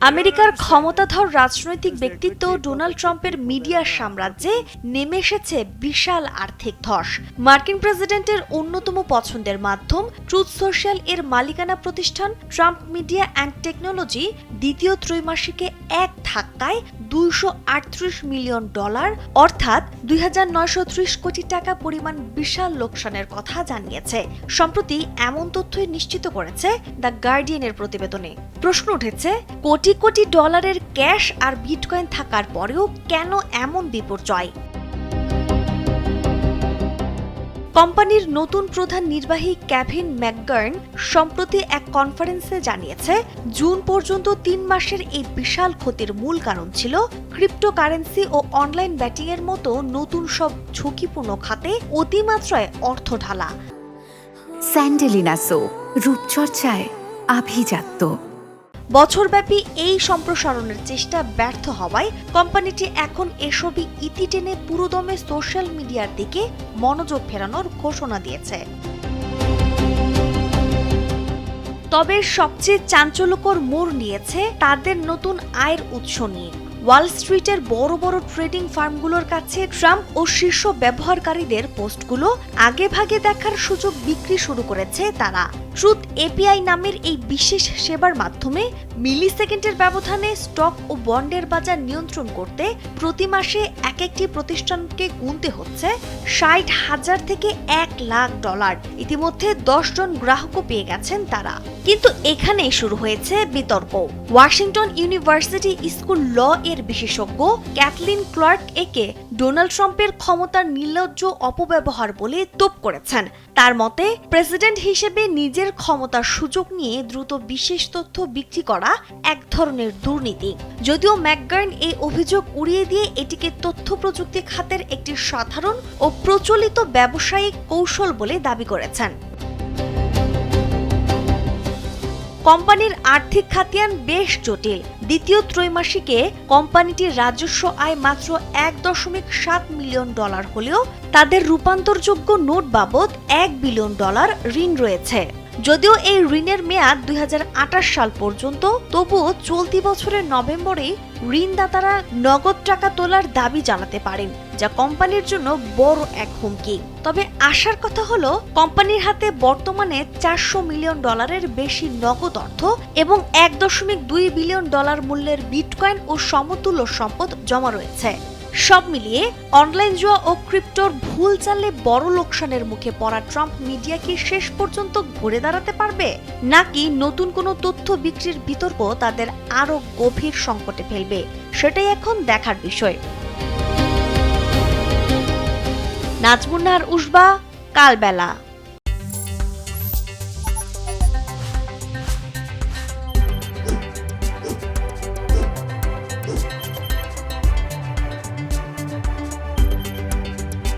আমেরিকার ক্ষমতাধর রাজনৈতিক ব্যক্তিত্ব ডোনাল্ড ট্রাম্পের মিডিয়া সাম্রাজ্যে নেমে এসেছে বিশাল আর্থিক ধস। মার্কিন প্রেসিডেন্টের অন্যতম পছন্দের মাধ্যম ট্রুথ সোশ্যাল এর মালিকানা প্রতিষ্ঠান ট্রাম্প মিডিয়া অ্যান্ড টেকনোলজি দ্বিতীয় ত্রৈমাসিকে এক ধাক্কায় $238 মিলিয়ন অর্থাৎ ২৯৩০ কোটি টাকা পরিমাণ বিশাল লোকসানের কথা জানিয়েছে। সম্প্রতি এমন তথ্যই নিশ্চিত করেছে দ্য গার্ডিয়ানের প্রতিবেদনে। প্রশ্ন উঠেছে, কোটি কোটি ডলারের ক্যাশ আর বিটকয়েন থাকার পরেও কেন এমন বিপর্যয়? কোম্পানির নতুন প্রধান নির্বাহী কেভিন ম্যাকগার্ন সম্প্রতি এক কনফারেন্সে জানিয়েছে, জুন পর্যন্ত ৩ মাসের এই বিশাল ক্ষতির মূল কারণ ছিল ক্রিপ্টোকারেন্সি ও অনলাইন ব্যাটিং এর মতো নতুন সব ঝুঁকিপূর্ণ খাতে অতিমাত্রায় অর্থ ঢালা। স্যান্ডেলিনা সো, রূপচর্চায় আভিজাত্য। বছরব্যাপী এই সম্প্রসারণের চেষ্টা ব্যর্থ হওয়ায় কোম্পানিটি এখন এসবই ইতি টেনে পুরোদমে সোশ্যাল মিডিয়ার দিকে মনোযোগ ফেরানোর ঘোষণা দিয়েছে। তবে সবচেয়ে চাঞ্চল্যকর মোড় নিয়েছে তাদের নতুন আয়ের উৎস নিয়ে। ওয়াল স্ট্রিটের বড় বড় ট্রেডিং ফার্মগুলোর কাছে ট্রাম্প ও শীর্ষ ব্যবহারকারীদের পোস্টগুলো আগেভাগে দেখার সুযোগ বিক্রি শুরু করেছে তারা। ট্রুথ এপিআই নামের এই বিশেষ সেবার মাধ্যমে মিলিসেকেন্ডের ব্যবধানে স্টক ও বন্ডের বাজার নিয়ন্ত্রণ করতে প্রতি মাসে এক একটি প্রতিষ্ঠানকে গুনতে হচ্ছে $৬০,০০০ থেকে $১,০০,০০০। ইতিমধ্যে 10 জন গ্রাহকও পেয়ে গেছেন তারা। কিন্তু এখানেই শুরু হয়েছে বিতর্ক। ওয়াশিংটন ইউনিভার্সিটি স্কুল ল এর বিশেষজ্ঞ ক্যাথলিন ক্লার্ক একে ডোনাল্ড ট্রাম্পের ক্ষমতার নির্লজ্জ অপব্যবহার বলে তোপ করেছেন। তার মতে, প্রেসিডেন্ট হিসেবে নিজের ক্ষমতার সুযোগ নিয়ে দ্রুত বিশেষ তথ্য বিক্রি করা এক ধরনের দুর্নীতি। যদিও ম্যাকগার্ন এই অভিযোগ উড়িয়ে দিয়ে এটিকে তথ্য প্রযুক্তি খাতের একটি সাধারণ ও প্রচলিত ব্যবসায়িক কৌশল বলে দাবি করেছেন। কোম্পানির আর্থিক খাতিয়ান বেশ জটিল। দ্বিতীয় ত্রৈমাসিকে কোম্পানিটির রাজস্ব আয় মাত্র $1.7 মিলিয়ন হলেও তাদের রূপান্তরযোগ্য নোট বাবদ $1 বিলিয়ন ঋণ রয়েছে। যদিও এই ঋণের মেয়াদ ২০২৮ সাল পর্যন্ত, তবুও চলতি বছরের নভেম্বরে ঋণদাতারা নগদ টাকা তোলার দাবি জানাতে পারেন, যা কোম্পানির জন্য বড় এক হুমকি। তবে আশার কথা হলো, কোম্পানির হাতে বর্তমানে $400 মিলিয়ন বেশি নগদ অর্থ এবং $1.2 বিলিয়ন মূল্যের বিটকয়েন ও সমতুল্য সম্পদ জমা রয়েছে। সব মিলিয়ে অনলাইন জুয়া ও ক্রিপ্টোর ভুল চালে বড় লোকসানের মুখে পড়া ট্রাম্প মিডিয়া কি শেষ পর্যন্ত ঘুরে দাঁড়াতে পারবে, নাকি নতুন কোনো তথ্য বিক্রির বিতর্ক তাদের আরো গভীর সংকটে ফেলবে, সেটাই এখন দেখার বিষয়। নাজমুন নাহার, উসবা, কালবেলা।